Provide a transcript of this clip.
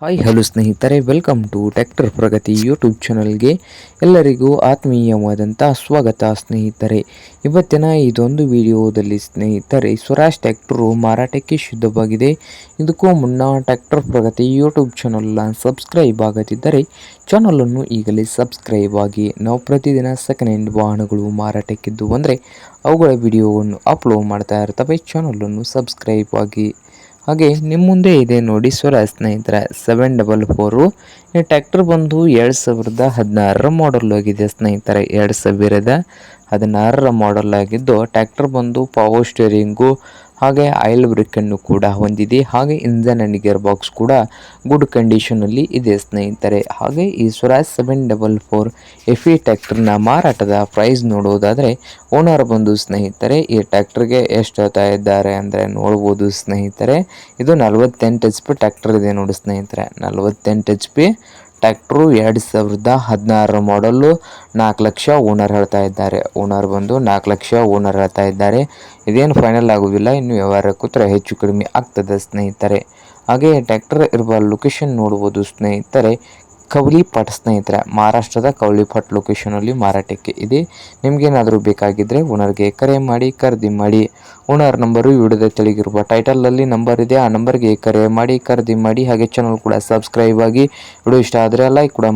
Hi hello ಸ್ನೇಹಿತರೆ, welcome to tractor Pragati YouTube ಚಾನಲ್ಗೆ ಎಲ್ಲರಿಗೂ ಆತ್ಮೀಯವಾದಂಥ ಸ್ವಾಗತ ಸ್ನೇಹಿತರೆ. ಇವತ್ತಿನ ಇದೊಂದು ವಿಡಿಯೋದಲ್ಲಿ ಸ್ನೇಹಿತರೆ, ಸ್ವರಾಜ್ ಟ್ರ್ಯಾಕ್ಟರು ಮಾರಾಟಕ್ಕೆ ಶುದ್ಧವಾಗಿದೆ. ಇದಕ್ಕೂ ಮುನ್ನ ಟ್ರ್ಯಾಕ್ಟರ್ ಪ್ರಗತಿ ಯೂಟ್ಯೂಬ್ ಚಾನಲ್ನ ಸಬ್ಸ್ಕ್ರೈಬ್ ಆಗದಿದ್ದರೆ ಚಾನಲನ್ನು ಈಗಲೇ ಸಬ್ಸ್ಕ್ರೈಬ್ ಆಗಿ. ನಾವು ಪ್ರತಿದಿನ ಸೆಕೆಂಡ್ ಹ್ಯಾಂಡ್ ವಾಹನಗಳು ಮಾರಾಟಕ್ಕಿದ್ದು ಅಂದರೆ ಅವುಗಳ ವಿಡಿಯೋವನ್ನು ಅಪ್ಲೋಡ್ ಮಾಡ್ತಾ ಇರ್ತವೆ. ಚಾನಲನ್ನು ಸಬ್ಸ್ಕ್ರೈಬ್ ಆಗಿ. ಹಾಗೆ ನಿಮ್ಮ ಮುಂದೆ ಇದೆ ನೋಡಿ ಸ್ವರಾಜ್ ಸ್ನೇಹಿತರೆ 744. ಈ ಟ್ರ್ಯಾಕ್ಟರ್ ಬಂದು 2016 ಮಾಡಲ್ ಆಗಿದೆ ಸ್ನೇಹಿತರೆ. 2016 ಮಾಡಲ್ ಆಗಿದ್ದು ಟ್ರ್ಯಾಕ್ಟರ್ ಬಂದು ಪವರ್ ಸ್ಟೇರಿಂಗು ಹಾಗೆ ಆಯಿಲ್ ಬ್ರೇಕನ್ನು ಕೂಡ ಹೊಂದಿದೆ. ಹಾಗೆ ಇಂಜನ್ ಆ್ಯಂಡ್ ಗೇರ್ ಬಾಕ್ಸ್ ಕೂಡ ಗುಡ್ ಕಂಡೀಷನಲ್ಲಿ ಇದೆ ಸ್ನೇಹಿತರೆ. ಹಾಗೆ ಈ ಸ್ವರಾಜ್ 744 ಎಫಿ ಟ್ರ್ಯಾಕ್ಟರ್ನ ಮಾರಾಟದ ಪ್ರೈಸ್ ನೋಡುವುದಾದರೆ ಓನರ್ ಬಂದು ಸ್ನೇಹಿತರೆ ಈ ಟ್ರ್ಯಾಕ್ಟರ್ಗೆ ಎಷ್ಟು ಹೇಳ್ತಾ ಇದ್ದಾರೆ ಅಂದರೆ ನೋಡ್ಬೋದು ಸ್ನೇಹಿತರೆ. ಇದು 48 HP ಟ್ರ್ಯಾಕ್ಟರ್ ಇದೆ ನೋಡಿ ಸ್ನೇಹಿತರೆ. 48 HP ಟ್ರ್ಯಾಕ್ಟ್ರು 2016 ಮಾಡಲು 4 ಲಕ್ಷ ಓನರ್ ಹೇಳ್ತಾ ಇದ್ದಾರೆ. ಓನರ್ ಬಂದು 4 ಲಕ್ಷ ಓನರ್ ಹೇಳ್ತಾ ಇದ್ದಾರೆ. ಇದೇನು ಫೈನಲ್ ಆಗೋದಿಲ್ಲ, ಇನ್ನು ವ್ಯವಹಾರ ಕೂತ್ರೆ ಹೆಚ್ಚು ಕಡಿಮೆ ಆಗ್ತದೆ ಸ್ನೇಹಿತರೆ. ಹಾಗೆ ಟ್ರ್ಯಾಕ್ಟರ್ ಇರುವ ಲೊಕೇಶನ್ ನೋಡ್ಬೋದು ಸ್ನೇಹಿತರೆ, ಕವಲಿಪಟ್ ಸ್ನೇಹಿತರೆ. ಮಹಾರಾಷ್ಟ್ರದ ಕವಲಿಪಟ್ ಲೊಕೇಶನಲ್ಲಿ ಮಾರಾಟಕ್ಕೆ ಇದೆ. ನಿಮಗೇನಾದರೂ ಬೇಕಾಗಿದ್ದರೆ ಓನರ್ಗೆ ಕರೆ ಮಾಡಿ ಖರೀದಿ ಮಾಡಿ. ಓನರ್ ನಂಬರು ವಿಡಿಯೋದ ತೆಳಗಿರುವ ಟೈಟಲಲ್ಲಿ ನಂಬರ್ ಇದೆ, ಆ ನಂಬರ್ಗೆ ಕರೆ ಮಾಡಿ ಖರೀದಿ ಮಾಡಿ. ಹಾಗೆ ಚಾನಲ್ ಕೂಡ ಸಬ್ಸ್ಕ್ರೈಬ್ ಆಗಿ. ವಿಡಿಯೋ ಇಷ್ಟ ಆದರೆ ಲೈಕ್ ಕೂಡ